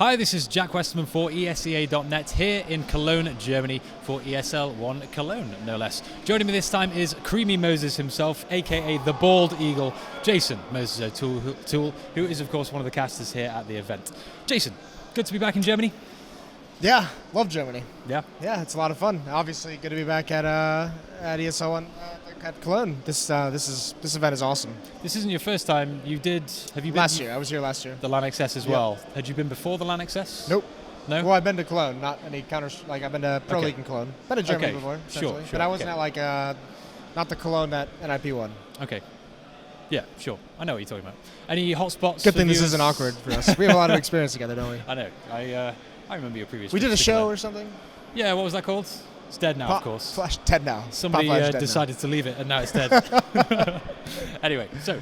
Hi, this is Jack Westerman for ESEA.net here in Cologne, Germany for ESL 1 Cologne, no less. Joining me this time is Creamy Moses himself, aka the Bald Eagle, Jason Moses O'Toole, who is of course one of the casters here at the event. Jason, good to be back in Germany. Yeah, love Germany. Yeah, it's a lot of fun. Obviously, good to be back at ESL 1 at Cologne. This event is awesome. This isn't your first time. Have you been last year? I was here last year. The LAN XS as well. Had you been before the LAN XS? Nope. No. Well, I've been to Cologne, not any I've been to Pro League in Cologne. Been to Germany before, sure. But I wasn't at not the Cologne that NIP won. Okay. Yeah, sure. I know what you're talking about. Any hotspots? Good thing this isn't awkward for us. We have a lot of experience together, don't we? I know. I remember your previous. We did a show or something. Yeah, what was that called? It's dead now, of course. Dead now. Somebody decided to leave it, and now it's dead. Anyway, so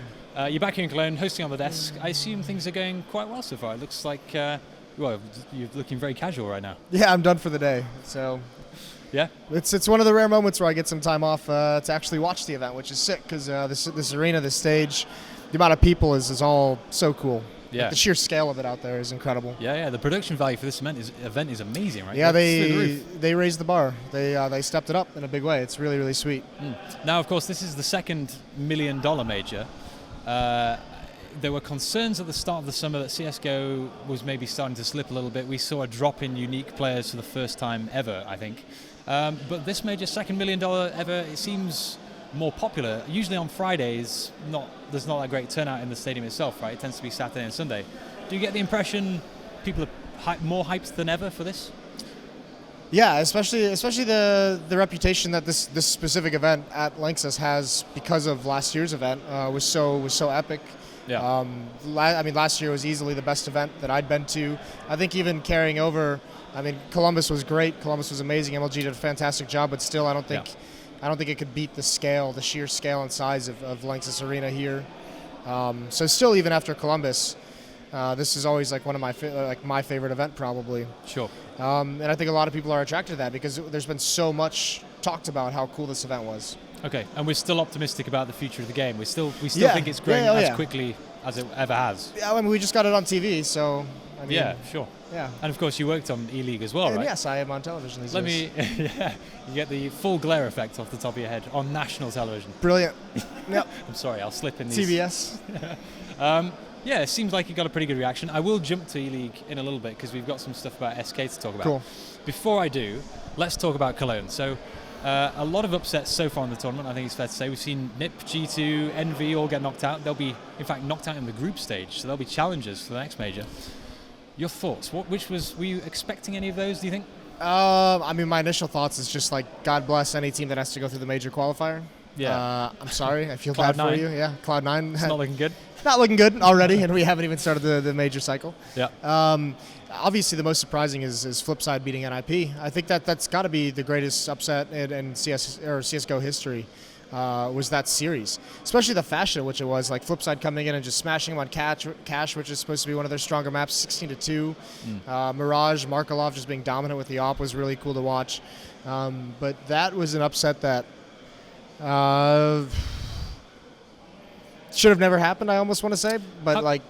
you're back here in Cologne, hosting on the desk. I assume things are going quite well so far. It looks like, well, you're looking very casual right now. Yeah, I'm done for the day. So, yeah, it's one of the rare moments where I get some time off to actually watch the event, which is sick because this arena, this stage, the amount of people is all so cool. Yeah, like the sheer scale of it out there is incredible. Yeah. The production value for this event is amazing, right? Yeah, they raised the bar. They stepped it up in a big way. It's really, really sweet. Now, of course, this is the second $1 million major. There were concerns at the start of the summer that CS:GO was maybe starting to slip a little bit. We saw a drop in unique players for the first time ever, I think. But this major, second $1 million ever, it seems more popular. Usually on Fridays, there's not that great turnout in the stadium itself, right? It tends to be Saturday and Sunday. Do you get the impression people are more hyped than ever for this? Yeah, especially the reputation that this specific event at LANXESS has because of last year's event was so epic. Yeah. I mean, last year was easily the best event that I'd been to. I think even carrying over, I mean, Columbus was great. Columbus was amazing. MLG did a fantastic job, but still, I don't think it could beat the sheer scale and size of LANXESS Arena here. So still, even after Columbus, this is always like one of my favorite event probably. Sure. And I think a lot of people are attracted to that because there's been so much talked about how cool this event was. Okay, and we're still optimistic about the future of the game. We still think it's growing as quickly as it ever has. Yeah, I mean, we just got it on TV, so. I mean, yeah, sure. Yeah. And of course, you worked on ELEAGUE as well, and right? Yes, I am on television these days. You get the full glare effect off the top of your head on national television. Brilliant. Yep. I'm sorry, I'll slip in these. TBS. Yeah, it seems like you got a pretty good reaction. I will jump to ELEAGUE in a little bit because we've got some stuff about SK to talk about. Cool. Before I do, let's talk about Cologne. So, a lot of upsets so far in the tournament, I think it's fair to say. We've seen NIP, G2, NV all get knocked out. They'll be, in fact, knocked out in the group stage, so they'll be challengers for the next major. Your thoughts? Were you expecting any of those, do you think? I mean, my initial thoughts is just like, God bless any team that has to go through the major qualifier. Yeah. I'm sorry. I feel bad for you. Yeah, Cloud9. It's not looking good. Not looking good already, and we haven't even started the major cycle. Yeah. Obviously, the most surprising is Flipside beating NIP. I think that's got to be the greatest upset in CS:GO history. Was that series, especially the fashion in which it was, like Flipside coming in and just smashing them on Cash, which is supposed to be one of their stronger maps, 16-2. Mirage, Markelov just being dominant with the AWP was really cool to watch. But that was an upset that should have never happened, I almost want to say. But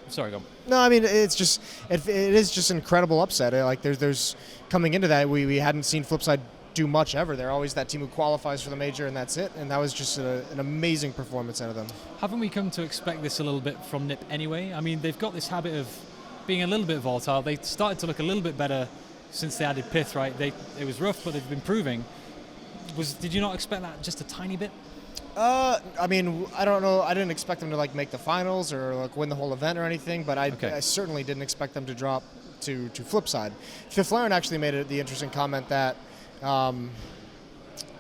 sorry, go on. No, I mean, it is just an incredible upset. Like there's coming into that, we hadn't seen Flipside do much ever. They're always that team who qualifies for the major and that's it. And that was just an amazing performance out of them. Haven't we come to expect this a little bit from NIP anyway? I mean, they've got this habit of being a little bit volatile. They started to look a little bit better since they added Pith, right? It was rough, but they've been improving. Did you not expect that just a tiny bit? I mean, I don't know. I didn't expect them to make the finals or win the whole event or anything, but I certainly didn't expect them to drop to Flipside. Fiflaren actually made the interesting comment that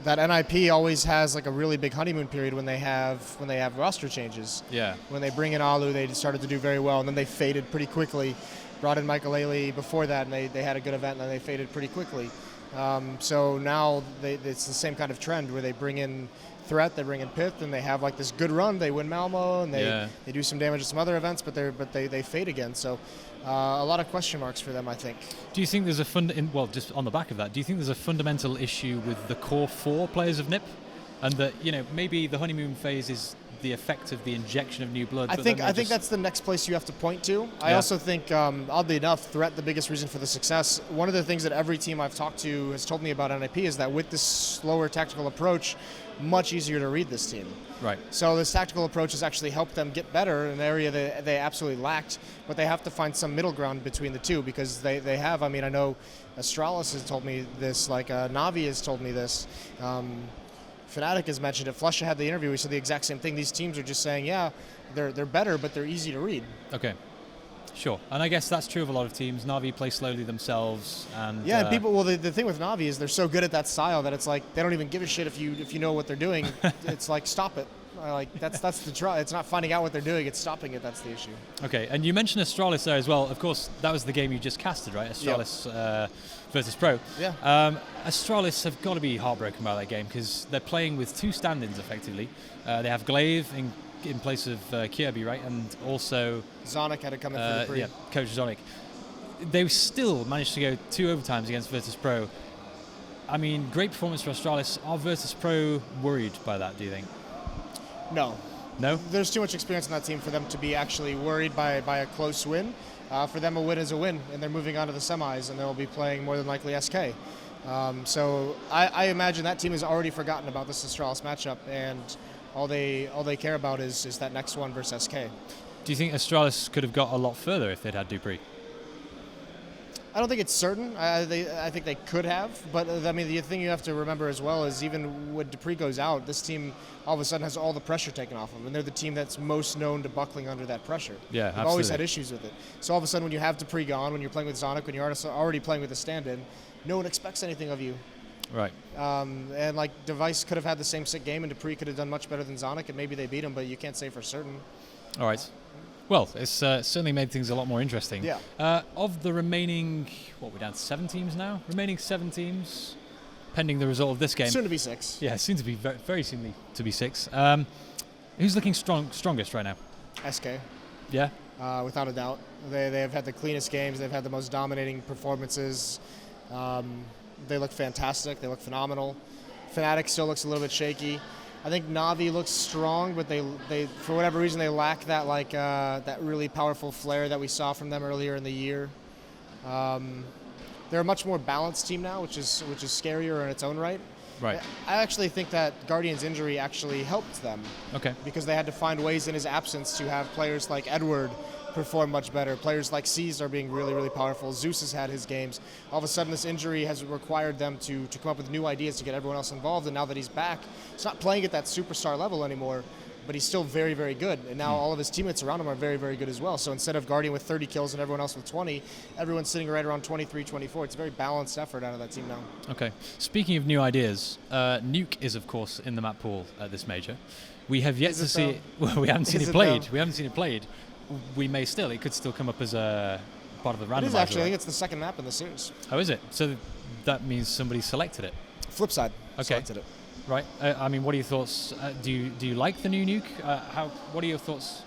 NIP always has a really big honeymoon period when they have roster changes. Yeah. When they bring in Alu, they started to do very well, and then they faded pretty quickly. Brought in Michael Ailey before that, and they had a good event, and then they faded pretty quickly. So now it's the same kind of trend where they bring in Threat, they bring in Pith, and they have this good run. They win Malmo, and they do some damage at some other events, but they fade again. So a lot of question marks for them, I think. Do you think there's just on the back of that, do you think there's a fundamental issue with the core 4 players of NIP, and that maybe the honeymoon phase is the effect of the injection of new blood. I think that's the next place you have to point to. I also think, oddly enough, threat, the biggest reason for the success. One of the things that every team I've talked to has told me about NIP is that with this slower tactical approach, much easier to read this team. Right. So this tactical approach has actually helped them get better in an area that they absolutely lacked, but they have to find some middle ground between the two because they have. I mean, I know Astralis has told me this, like Navi has told me this. Fnatic has mentioned it. Flusha had the interview. We said the exact same thing. These teams are just saying, yeah, they're better, but they're easy to read. Okay. Sure, and I guess that's true of a lot of teams. Navi play slowly themselves, and and people. Well, the thing with Navi is they're so good at that style that it's like they don't even give a shit if you know what they're doing. It's like stop it. Like that's the try. It's not finding out what they're doing; it's stopping it. That's the issue. Okay, and you mentioned Astralis there as well. Of course, that was the game you just casted, right? Astralis versus Pro. Yeah. Astralis have got to be heartbroken by that game because they're playing with two stand-ins effectively. They have Glaive in place of Kirby, right? And also Zonic had to come in for the pre. Yeah, Coach Zonic. They still managed to go 2 overtimes against Virtus Pro. I mean, great performance for Astralis. Are Virtus Pro worried by that, do you think? No. No? There's too much experience in that team for them to be actually worried by a close win. For them, a win is a win, and they're moving on to the semis, and they'll be playing more than likely SK. So I imagine that team has already forgotten about this Astralis matchup, and all they care about is that next one versus SK. Do you think Astralis could have got a lot further if they'd had Dupree? I don't think it's certain. I think they could have, but I mean the thing you have to remember as well is even when Dupree goes out, this team all of a sudden has all the pressure taken off them, and they're the team that's most known to buckling under that pressure. Yeah, They've always had issues with it. So all of a sudden when you have Dupree gone, when you're playing with Zonic, when you're already playing with a stand-in, no one expects anything of you. Right. And like Device could have had the same sick game, and Dupree could have done much better than Zonic, and maybe they beat him, but you can't say for certain. All right. Well, it's certainly made things a lot more interesting. Yeah. Of the remaining, we're down to 7 teams now? Remaining 7 teams, pending the result of this game. Soon to be 6. Yeah, soon to be very soon to be 6. Who's looking strongest right now? SK. Yeah. Without a doubt. They have had the cleanest games. They've had the most dominating performances. They look fantastic. They look phenomenal. Fnatic still looks a little bit shaky. I think Navi looks strong, but they for whatever reason they lack that that really powerful flair that we saw from them earlier in the year. They're a much more balanced team now, which is scarier in its own right. Right. I actually think that Guardian's injury actually helped them. Okay. Because they had to find ways in his absence to have players like Edward perform much better. Players like C's are being really, really powerful. Zeus has had his games. All of a sudden, this injury has required them to come up with new ideas to get everyone else involved. And now that he's back, he's not playing at that superstar level anymore, but he's still very, very good. And now all of his teammates around him are very, very good as well. So instead of Guardian with 30 kills and everyone else with 20, everyone's sitting right around 23, 24. It's a very balanced effort out of that team now. Okay. Speaking of new ideas, Nuke is, of course, in the map pool at this major. We have yet to see... Well, we haven't seen it played. We haven't seen it played. We may still. It could still come up as a part of the randomizer. It is actually. I think it's the second map in the series. Oh, is it? So that means somebody selected it. Flipside selected it. Right. I mean, what are your thoughts? Do you like the new Nuke? What are your thoughts?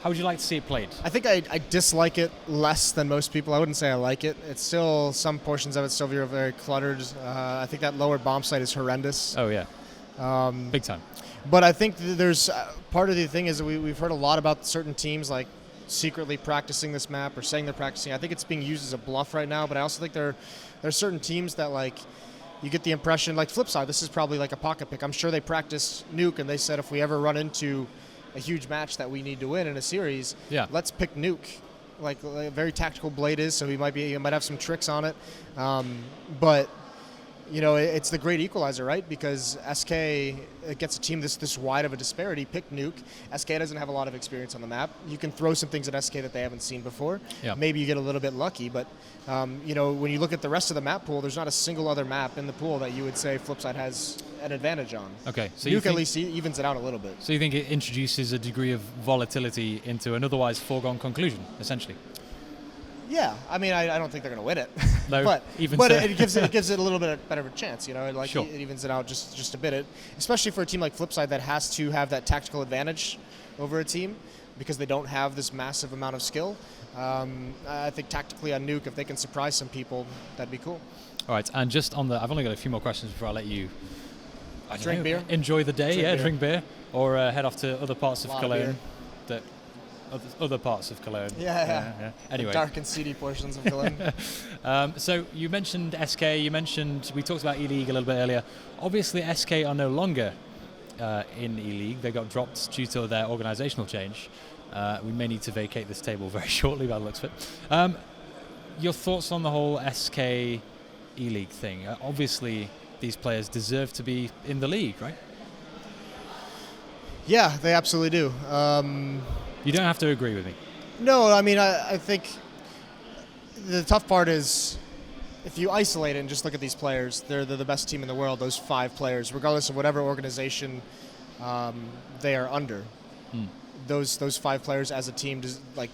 How would you like to see it played? I think I dislike it less than most people. I wouldn't say I like it. It's still, some portions of it still very cluttered. I think that lower bomb site is horrendous. Oh yeah. Big time. But I think there's part of the thing is that we've heard a lot about certain teams like secretly practicing this map or saying they're practicing. I think it's being used as a bluff right now, but I also think there are certain teams that like you get the impression, like Flipside, this is probably like a pocket pick. I'm sure they practiced Nuke and they said if we ever run into a huge match that we need to win in a series, let's pick Nuke. Like a very tactical Blade is, so he might have some tricks on it. But you know, it's the great equalizer, right? Because SK gets a team this wide of a disparity. Pick Nuke. SK doesn't have a lot of experience on the map. You can throw some things at SK that they haven't seen before. Yeah. Maybe you get a little bit lucky, but you know, when you look at the rest of the map pool, there's not a single other map in the pool that you would say Flipside has an advantage on. Okay, so Nuke at least evens it out a little bit. So you think it introduces a degree of volatility into an otherwise foregone conclusion, essentially? Yeah, I mean, I don't think they're going to win it, no, but so. it gives it a little bit better of a chance. You know, Sure. It evens it out just a bit. Especially for a team like Flipside that has to have that tactical advantage over a team because they don't have this massive amount of skill. I think tactically on Nuke, if they can surprise some people, that'd be cool. All right, and just on I've only got a few more questions before I let you Drink beer. Enjoy the day. Drink beer. or head off to other parts of Lot of Cologne. Other parts of Cologne. Yeah. Anyway. The dark and seedy portions of Cologne. So you mentioned SK, we talked about ELEAGUE a little bit earlier. Obviously SK are no longer in ELEAGUE. They got dropped due to their organizational change. We may need to vacate this table very shortly by the looks of it. Your thoughts on the whole SK ELEAGUE thing? Obviously these players deserve to be in the league, right? Yeah, they absolutely do. You don't have to agree with me. No, I mean, I think the tough part is if you isolate it and just look at these players, they're the best team in the world, those 5 players, regardless of whatever organization they are under. Those 5 players as a team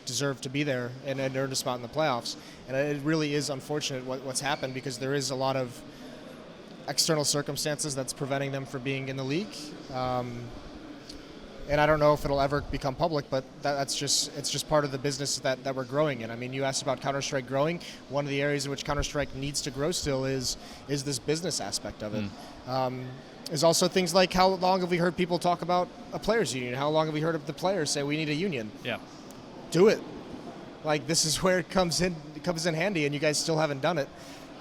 deserve to be there and earn a spot in the playoffs. And it really is unfortunate what's happened, because there is a lot of external circumstances that's preventing them from being in the league. And I don't know if it'll ever become public, but it's just part of the business that we're growing in. I mean, you asked about Counter-Strike growing. One of the areas in which Counter-Strike needs to grow still is this business aspect of it. There's also things like, how long have we heard people talk about a players' union? How long have we heard of the players say we need a union? Yeah. Do it. Like, this is where it comes in handy, and you guys still haven't done it.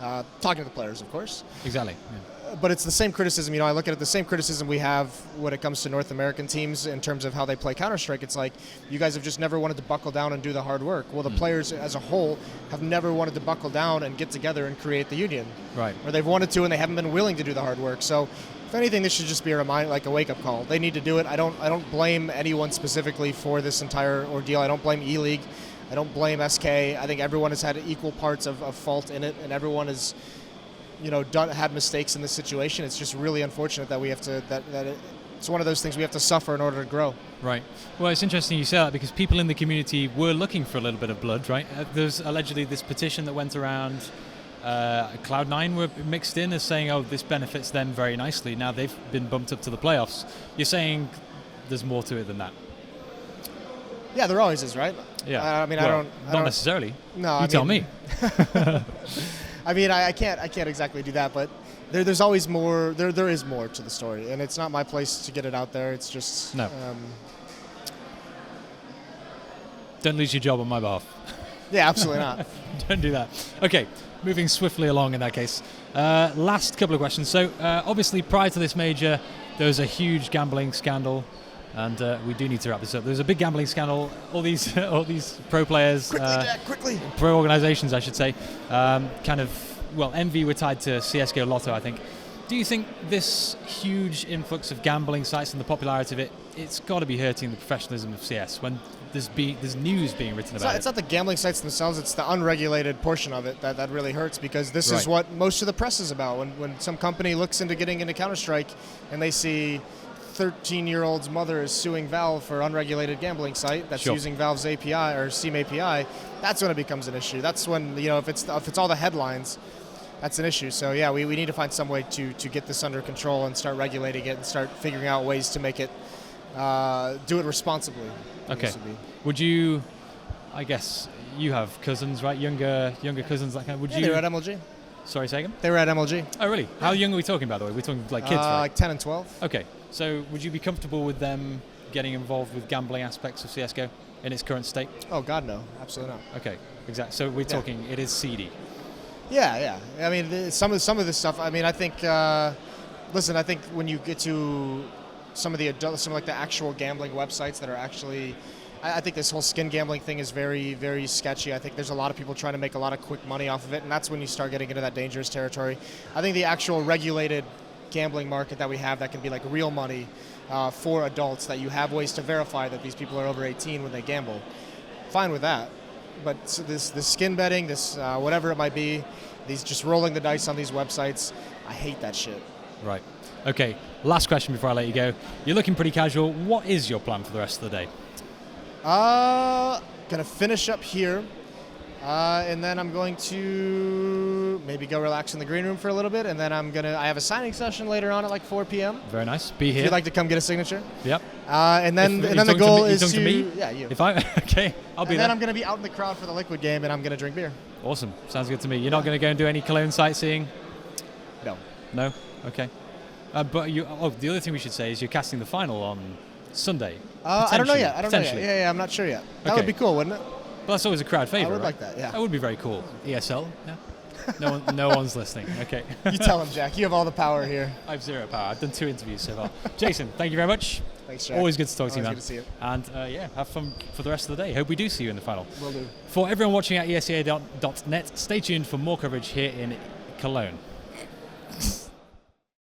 Talking to the players, of course. Exactly. Yeah. But it's the same criticism. I look at it, the same criticism we have when it comes to North American teams in terms of how they play Counter-Strike. It's like, you guys have just never wanted to buckle down and do the hard work. Well, the players as a whole have never wanted to buckle down and get together and create the union. Right. Or they've wanted to and they haven't been willing to do the hard work. So, if anything, this should just be a reminder, like a wake-up call. They need to do it. I don't blame anyone specifically for this entire ordeal. I don't blame ELEAGUE. I don't blame SK. I think everyone has had equal parts of fault in it, and everyone has had mistakes in this situation. It's just really unfortunate that we have to, it's one of those things we have to suffer in order to grow. Right. Well, it's interesting you say that, because people in the community were looking for a little bit of blood, right? There's allegedly this petition that went around. Cloud9 were mixed in as saying, oh, this benefits them very nicely. Now they've been bumped up to the playoffs. You're saying there's more to it than that? Yeah, there always is, right? Yeah. I mean, well, not necessarily. No, you tell me. I mean, I can't exactly do that, but there's always more. There is more to the story, and it's not my place to get it out there. It's just no. Don't lose your job on my behalf. Yeah, absolutely not. Don't do that. Okay, moving swiftly along in that case. Last couple of questions. So, obviously, prior to this major, there was a huge gambling scandal, and we do need to wrap this up. There's a big gambling scandal. All these pro players, quickly, Jack, quickly. Pro organizations, I should say, Envy were tied to CSGO Lotto, I think. Do you think this huge influx of gambling sites and the popularity of it, it's got to be hurting the professionalism of CS when there's news being written about it? It's not the gambling sites themselves, it's the unregulated portion of it that really hurts, because this is what most of the press is about. When some company looks into getting into Counter-Strike and they see 13-year-old's mother is suing Valve for unregulated gambling site that's using Valve's API or Steam API, that's when it becomes an issue. That's when, if it's all the headlines, that's an issue. So yeah, we need to find some way to get this under control and start regulating it and start figuring out ways to make it, do it responsibly. Okay. Would you, I guess, you have cousins, right? Younger cousins, that kind of, would you? They were at MLG. Sorry, say again? They were at MLG. Oh, really? How young are we talking, by the way? We're talking like kids, right? Like 10 and 12. Okay. So would you be comfortable with them getting involved with gambling aspects of CSGO in its current state? Oh, God, no. Absolutely not. Okay, exactly. So we're talking, it is seedy. Yeah. I mean, some of this stuff, I mean, I think, listen, I think when you get to some of the actual gambling websites that are actually, I think this whole skin gambling thing is very, very sketchy. I think there's a lot of people trying to make a lot of quick money off of it, and that's when you start getting into that dangerous territory. I think the actual regulated gambling market that we have that can be like real money for adults, that you have ways to verify that these people are over 18 when they gamble, fine with that. But this skin betting, this whatever it might be, these just rolling the dice on these websites, I hate that shit. Right. Okay, last question before I let you go. You're looking pretty casual. What is your plan for the rest of the day? Gonna finish up here, and then I'm going to maybe go relax in the green room for a little bit, and then I have a signing session later on at like 4 p.m. Very nice. Be here. If you'd like to come get a signature. Yep. And then the goal is to me? Yeah, you. Okay, I'll be there. And then I'm gonna be out in the crowd for the Liquid game, and I'm gonna drink beer. Awesome. Sounds good to me. You're not gonna go and do any Cologne sightseeing? No. No? Okay. But the other thing we should say is you're casting the final on Sunday. I don't know yet. Yeah, I'm not sure yet. That would be cool, wouldn't it? Well, that's always a crowd favorite. I would right? like that. Yeah. That would be very cool. ESL. Yeah. No one's listening. Okay. You tell him, Jack. You have all the power here. I have zero power. I've done 2 interviews so far. Jason, thank you very much. Thanks, Jack. Always good to talk to you, man. Good to see you. And have fun for the rest of the day. Hope we do see you in the final. Will do. For everyone watching at ESEA.net, stay tuned for more coverage here in Cologne.